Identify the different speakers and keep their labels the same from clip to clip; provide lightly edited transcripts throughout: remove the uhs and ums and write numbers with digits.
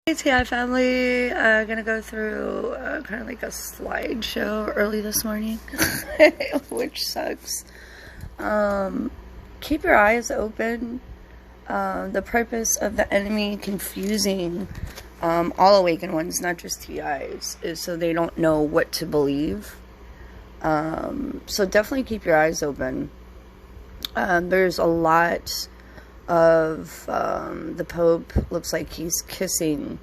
Speaker 1: Hey TI family, gonna go through kind of like a slideshow early this morning, which sucks. Keep your eyes open. The purpose of the enemy confusing all awakened ones, not just TIs, is so they don't know what to believe. So definitely keep your eyes open. There's a lot of the Pope looks like he's kissing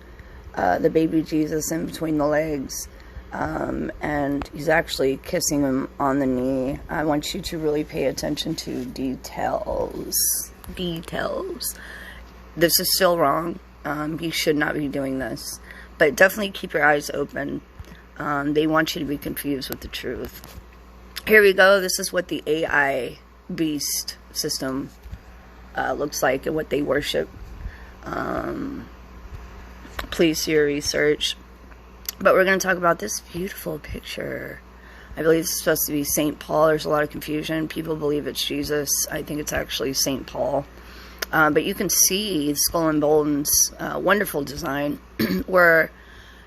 Speaker 1: the baby Jesus in between the legs, and he's actually kissing him on the knee. I want you to really pay attention to details. This is still wrong. You should not be doing this, but definitely keep your eyes open. They want you to be confused with the truth. Here we go. This is what the AI beast system looks like and what they worship. Please do your research. But we're going to talk about this beautiful picture. I believe it's supposed to be St. Paul. There's a lot of confusion. People believe it's Jesus. I think it's actually St. Paul. But you can see Skull and Bones' wonderful design where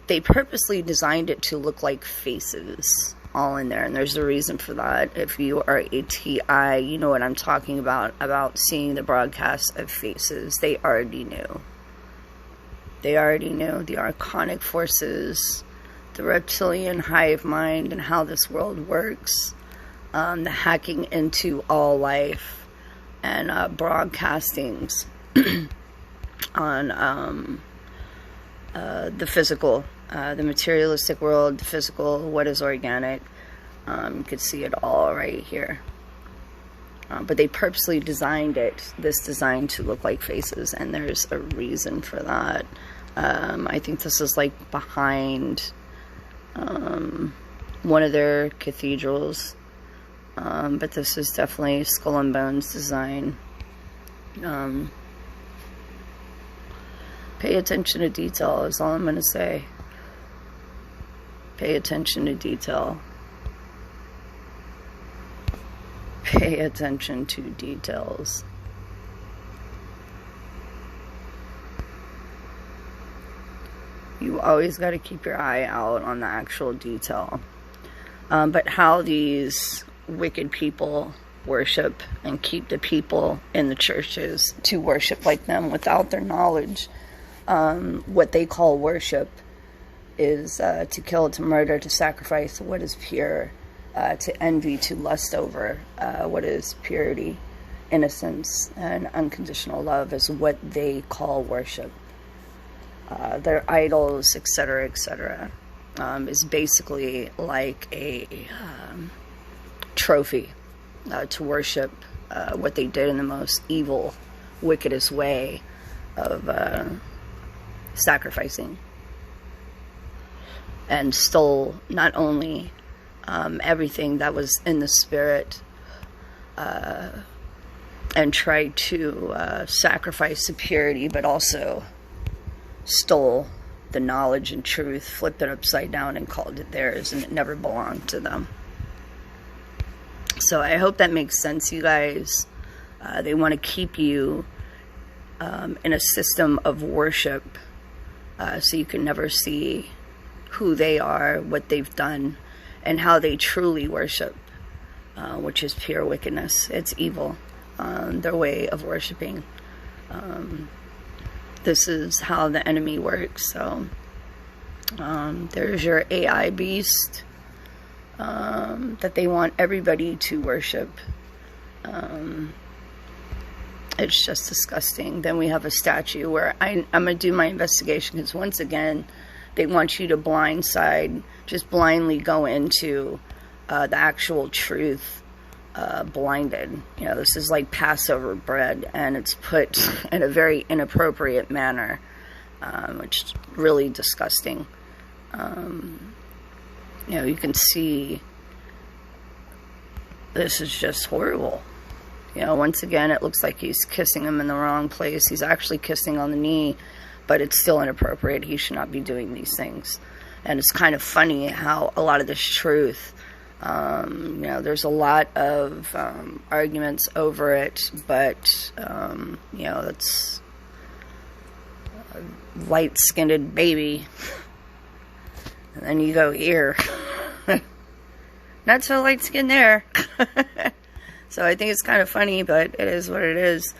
Speaker 1: they purposely designed it to look like faces all in there, and there's a reason for that. If you are a TI, you know what I'm talking about seeing the broadcast of faces. They already knew. The archonic forces, the reptilian hive mind, and how this world works, the hacking into all life, and broadcastings on the physical, the materialistic world, the physical, what is organic. You could see it all right here. But they purposely designed this design to look like faces, and there's a reason for that. I think this is like behind one of their cathedrals, but this is definitely Skull and Bones design. Pay attention to detail is all I'm going to say. Pay attention to detail. Pay attention to details. You always got to keep your eye out on the actual detail. But how these wicked people worship and keep the people in the churches to worship like them without their knowledge. What they call worship is to kill, to murder, to sacrifice what is pure, to envy, to lust over what is purity, innocence, and unconditional love is what they call worship. Their idols, etc., etc., is basically like a trophy to worship what they did in the most evil, wickedest way of sacrificing, and stole not only everything that was in the spirit, and tried to sacrifice the purity, but also stole the knowledge and truth, flipped it upside down and called it theirs, and it never belonged to them. So I hope that makes sense, you guys. They want to keep you in a system of worship, so you can never see who they are, what they've done, and how they truly worship, which is pure wickedness. It's evil, their way of worshiping. This is how the enemy works. So there's your AI beast that they want everybody to worship. It's just disgusting. Then we have a statue where I'm going to do my investigation, because once again, they want you to just blindly go into the actual truth, blinded. You know, this is like Passover bread, and it's put in a very inappropriate manner, which is really disgusting. You know, you can see this is just horrible. You know, once again, it looks like he's kissing him in the wrong place. He's actually kissing on the knee, but it's still inappropriate. He should not be doing these things. And it's kind of funny how a lot of this truth, you know, there's a lot of arguments over it, but you know, light-skinned baby. And then you go here. Not so light-skinned there. So I think it's kind of funny, but it is what it is.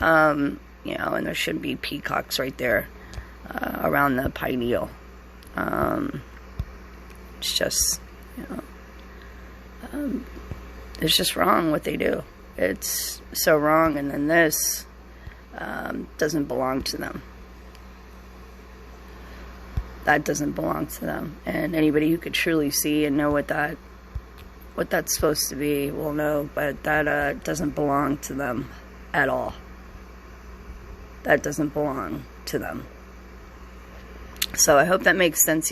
Speaker 1: You know, and there should be peacocks right there around the pineal. It's just, you know, it's just wrong what they do. It's so wrong, and then this doesn't belong to them. That doesn't belong to them. And anybody who could truly see and know what that's supposed to be will know, but that doesn't belong to them at all. That doesn't belong to them. So I hope that makes sense.